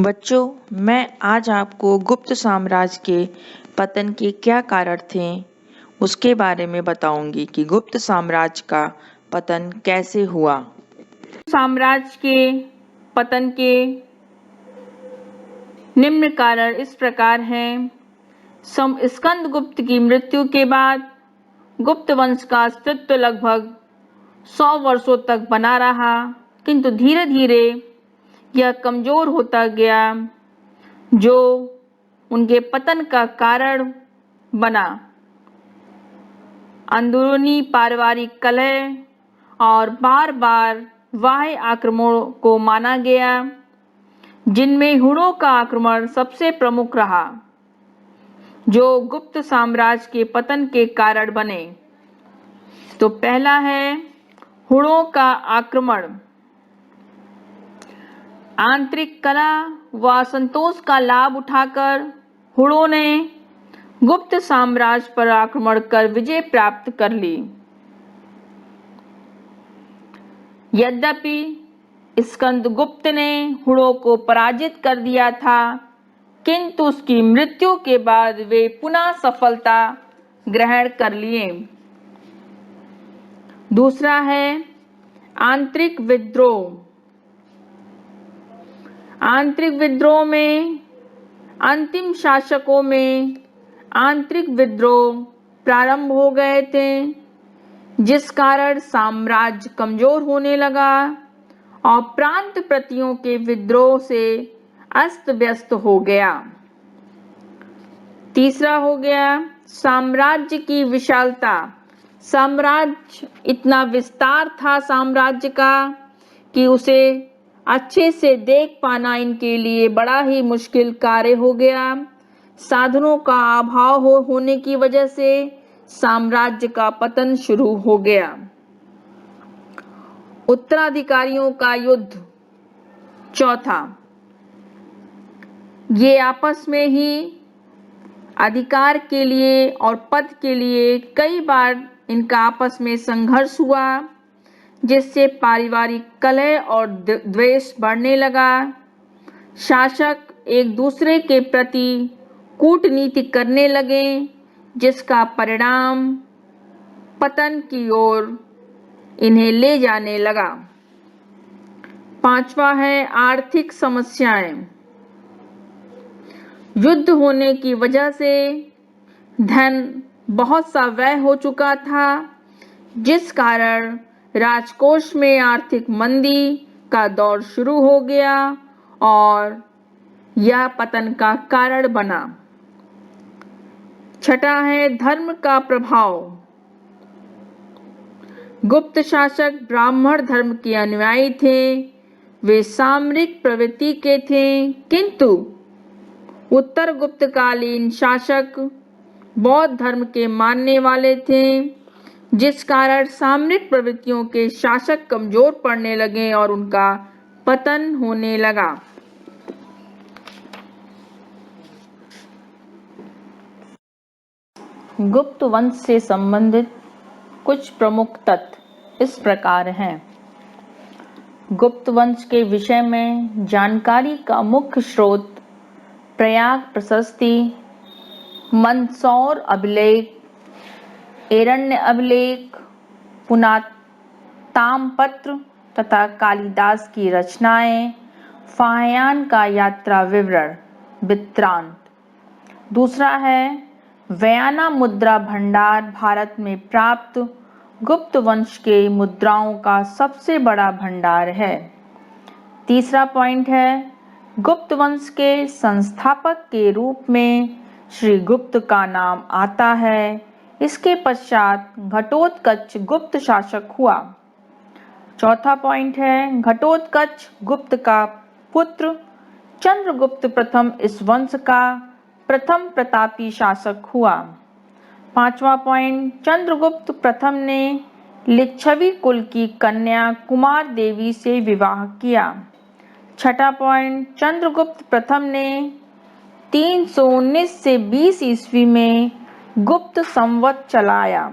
बच्चों, मैं आज आपको गुप्त साम्राज्य के पतन के क्या कारण थे, उसके बारे में बताऊंगी कि गुप्त साम्राज्य का पतन कैसे हुआ। साम्राज्य के पतन के निम्न कारण इस प्रकार हैं। स्कंदगुप्त की मृत्यु के बाद गुप्त वंश का अस्तित्व लगभग 100 वर्षों तक बना रहा, किंतु धीरे धीरे यह कमजोर होता गया, जो उनके पतन का कारण बना। अंदरूनी पारिवारिक कलह और बार बार बाह्य आक्रमणों को माना गया, जिनमें हुणों का आक्रमण सबसे प्रमुख रहा, जो गुप्त साम्राज्य के पतन के कारण बने। तो पहला है हुणों का आक्रमण। आंतरिक कला व असंतोष का लाभ उठाकर हुणों ने गुप्त साम्राज्य पर आक्रमण कर विजय प्राप्त कर ली। यद्यपि स्कंदगुप्त ने हुणों को पराजित कर दिया था, किंतु उसकी मृत्यु के बाद वे पुनः सफलता ग्रहण कर लिए। दूसरा है आंतरिक विद्रोह। आंतरिक विद्रोह में अंतिम शासकों में आंतरिक विद्रोह प्रारंभ हो गए थे, जिस कारण साम्राज्य कमजोर होने लगा और प्रांत प्रतियों के विद्रोह से अस्त व्यस्त हो गया। तीसरा हो गया साम्राज्य की विशालता। साम्राज्य इतना विस्तार था साम्राज्य का कि उसे अच्छे से देख पाना इनके लिए बड़ा ही मुश्किल कार्य हो गया। साधनों का अभाव होने की वजह से साम्राज्य का पतन शुरू हो गया। उत्तराधिकारियों का युद्ध। चौथा, ये आपस में ही अधिकार के लिए और पद के लिए कई बार इनका आपस में संघर्ष हुआ, जिससे पारिवारिक कलह और द्वेष बढ़ने लगा। शासक एक दूसरे के प्रति कूटनीति करने लगे, जिसका परिणाम पतन की ओर इन्हें ले जाने लगा। पांचवा है आर्थिक समस्याएं। युद्ध होने की वजह से धन बहुत सा व्यय हो चुका था, जिस कारण राजकोष में आर्थिक मंदी का दौर शुरू हो गया और यह पतन का कारण बना। छठा है धर्म का प्रभाव। गुप्त शासक ब्राह्मण धर्म के अनुयायी थे। वे सामरिक प्रवृत्ति के थे, किंतु उत्तर गुप्तकालीन शासक बौद्ध धर्म के मानने वाले थे, जिस कारण सामरिक प्रवृत्तियों के शासक कमजोर पड़ने लगे और उनका पतन होने लगा। गुप्त वंश से संबंधित कुछ प्रमुख तथ्य इस प्रकार हैं। गुप्त वंश के विषय में जानकारी का मुख्य स्रोत प्रयाग प्रशस्ति, मंदसौर अभिलेख, एरण्य अभिलेख, पुनातामपत्र तथा कालिदास की रचनाएं, फाहियान का यात्रा विवरण वृत्तांत। दूसरा है वयाना मुद्रा भंडार, भारत में प्राप्त गुप्त वंश के मुद्राओं का सबसे बड़ा भंडार है। तीसरा पॉइंट है गुप्त वंश के संस्थापक के रूप में श्री गुप्त का नाम आता है। इसके पश्चात घटोत्कच गुप्त शासक हुआ। चौथा पॉइंट है घटोत्कच गुप्त का पुत्र चंद्रगुप्त प्रथम इस वंश का प्रथम प्रतापी शासक हुआ। पांचवा पॉइंट चंद्रगुप्त प्रथम ने लिच्छवी कुल की कन्या कुमार देवी से विवाह किया। छठा पॉइंट चंद्रगुप्त प्रथम ने 319 से 20 ईस्वी में गुप्त संवत चलाया।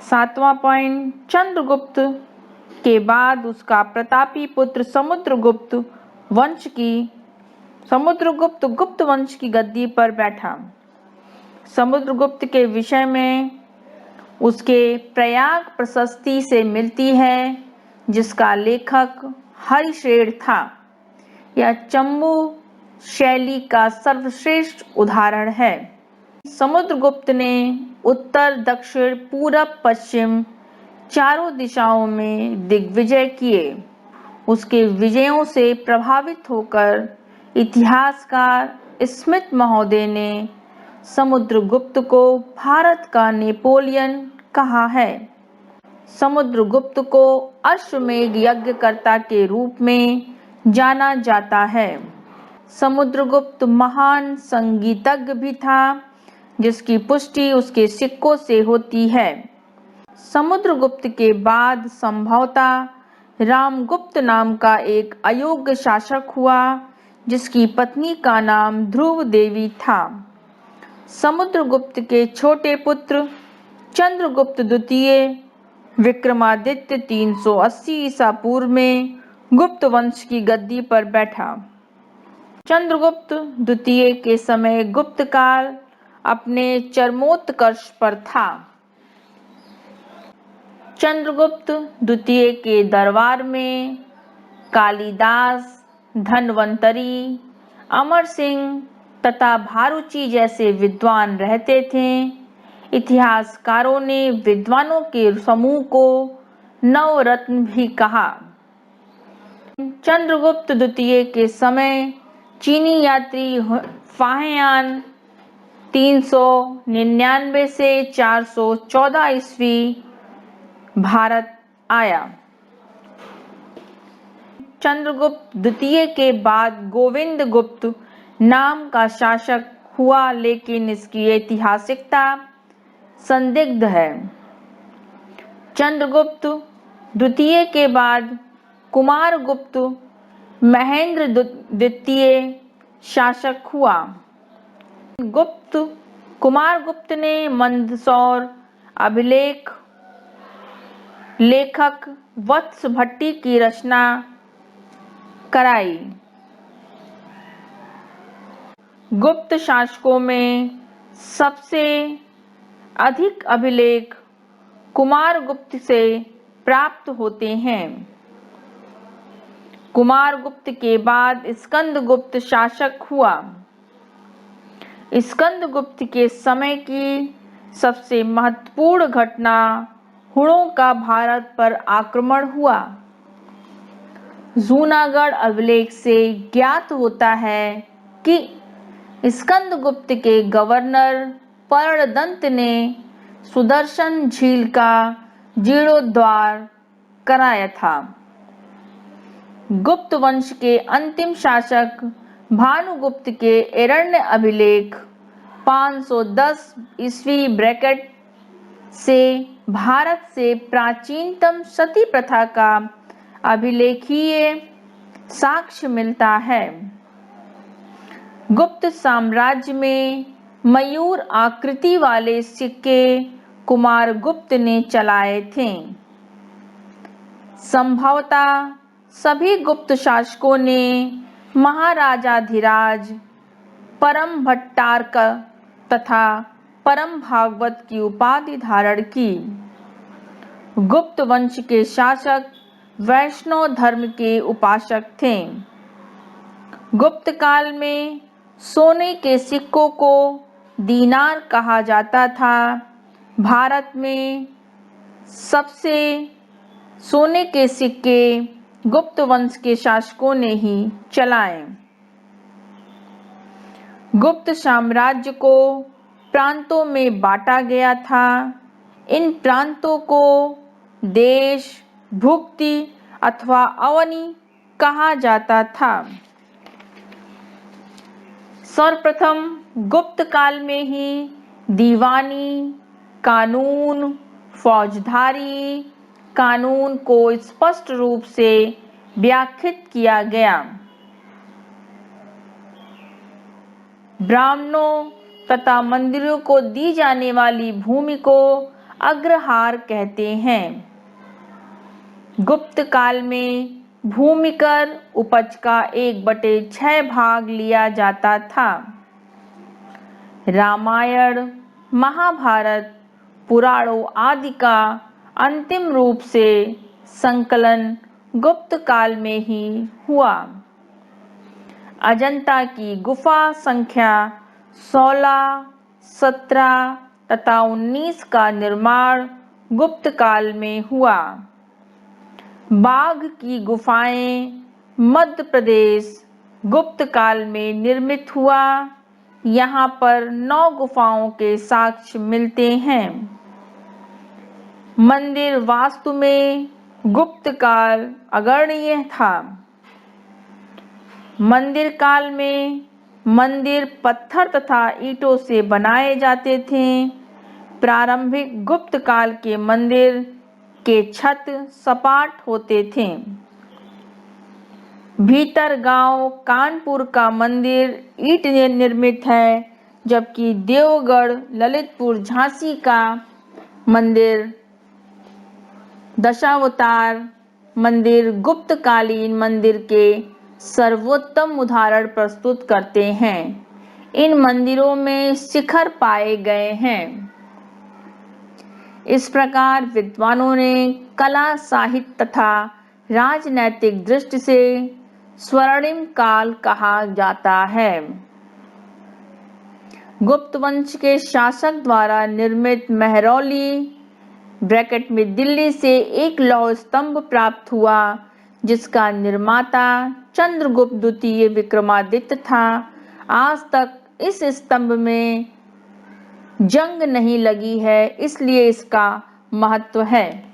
सातवां पॉइंट चंद्रगुप्त के बाद उसका प्रतापी पुत्र समुद्रगुप्त वंश की समुद्रगुप्त गुप्त वंश की गद्दी पर बैठा। समुद्रगुप्त के विषय में उसके प्रयाग प्रशस्ति से मिलती है, जिसका लेखक हरिश्रेष्ठ था। यह चंबू शैली का सर्वश्रेष्ठ उदाहरण है। समुद्रगुप्त ने उत्तर, दक्षिण, पूरब, पश्चिम चारों दिशाओं में दिग्विजय किए। उसके विजयों से प्रभावित होकर इतिहासकार स्मिथ महोदय ने समुद्रगुप्त को भारत का नेपोलियन कहा है। समुद्रगुप्त को अश्वमेध यज्ञकर्ता के रूप में जाना जाता है। समुद्रगुप्त महान संगीतज्ञ भी था, जिसकी पुष्टि उसके सिक्कों से होती है। समुद्रगुप्त के बाद संभवतः रामगुप्त नाम का एक अयोग्य शासक हुआ, जिसकी पत्नी का नाम ध्रुव देवी था। समुद्रगुप्त के छोटे पुत्र चंद्रगुप्त द्वितीय विक्रमादित्य 380 ईसा पूर्व में गुप्त वंश की गद्दी पर बैठा। चंद्रगुप्त द्वितीय के समय गुप्त काल अपने चरमोत्कर्ष पर था। चंद्रगुप्त द्वितीय के दरबार में कालिदास, धन्वंतरी, अमर सिंह तथा भारुची जैसे विद्वान रहते थे। इतिहासकारों ने विद्वानों के समूह को नवरत्न भी कहा। चंद्रगुप्त द्वितीय के समय चीनी यात्री फाहियान 399 से 414 ईस्वी भारत आया। चंद्रगुप्त द्वितीय के बाद गोविंद गुप्त नाम का शासक हुआ, लेकिन इसकी ऐतिहासिकता संदिग्ध है। चंद्रगुप्त द्वितीय के बाद कुमारगुप्त महेंद्र द्वितीय शासक हुआ। कुमारगुप्त ने मंदसौर अभिलेख लेखक वत्स भट्टी की रचना कराई। गुप्त शासकों में सबसे अधिक अभिलेख कुमारगुप्त से प्राप्त होते हैं। कुमारगुप्त के बाद स्कंदगुप्त शासक हुआ। स्कंदगुप्त के समय की सबसे महत्वपूर्ण घटना हुणों का भारत पर आक्रमण हुआ। जूनागढ़ अभिलेख से ज्ञात होता है कि स्कंदगुप्त के गवर्नर पर्णदंत ने सुदर्शन झील का जीर्णोद्धार कराया था। गुप्त वंश के अंतिम शासक भानुगुप्त के एरण्य अभिलेख 510 ईस्वी ब्रैकेट से भारत से प्राचीनतम सती प्रथा का अभिलेखीय साक्ष्य मिलता है। गुप्त साम्राज्य में मयूर आकृति वाले सिक्के कुमारगुप्त ने चलाए थे। संभवतः सभी गुप्त शासकों ने महाराजाधिराज, परम भट्टारक तथा परम भागवत की उपाधि धारण की। गुप्त वंश के शासक वैष्णव धर्म के उपासक थे। गुप्त काल में सोने के सिक्कों को दीनार कहा जाता था। भारत में सबसे सोने के सिक्के गुप्त वंश के शासकों ने ही चलाए। गुप्त साम्राज्य को प्रांतों में बांटा गया था। इन प्रांतों को देश, भुक्ति अथवा अवनी कहा जाता था। सर्वप्रथम गुप्त काल में ही दीवानी कानून, फौजदारी कानून को स्पष्ट रूप से व्याख्यात किया गया। ब्राह्मणों तथा मंदिरों को दी जाने वाली भूमि को अग्रहार कहते हैं। गुप्त काल में भूमिकर उपज का 1/6 भाग लिया जाता था। रामायण, महाभारत, पुराणों आदि का अंतिम रूप से संकलन गुप्त काल में ही हुआ। अजंता की गुफा संख्या 16, 17 तथा 19 का निर्माण गुप्त काल में हुआ। बाघ की गुफाएं मध्य प्रदेश गुप्त काल में निर्मित हुआ। यहाँ पर 9 गुफाओं के साक्ष्य मिलते हैं। मंदिर वास्तु में गुप्त काल अग्रणीय था। मंदिर काल में मंदिर पत्थर तथा ईंटों से बनाए जाते थे। प्रारंभिक गुप्त काल के मंदिर के छत सपाट होते थे। भीतर गांव कानपुर का मंदिर ईंट निर्मित है, जबकि देवगढ़ ललितपुर झांसी का मंदिर दशावतार मंदिर गुप्तकालीन मंदिर के सर्वोत्तम उदाहरण प्रस्तुत करते हैं। इन मंदिरों में शिखर पाए गए हैं। इस प्रकार विद्वानों ने कला, साहित्य तथा राजनैतिक दृष्टि से स्वर्णिम काल कहा जाता है। गुप्त वंश के शासक द्वारा निर्मित मेहरौली ब्रैकेट में दिल्ली से एक लौह स्तंभ प्राप्त हुआ, जिसका निर्माता चंद्रगुप्त द्वितीय विक्रमादित्य था। आज तक इस स्तंभ में जंग नहीं लगी है, इसलिए इसका महत्व है।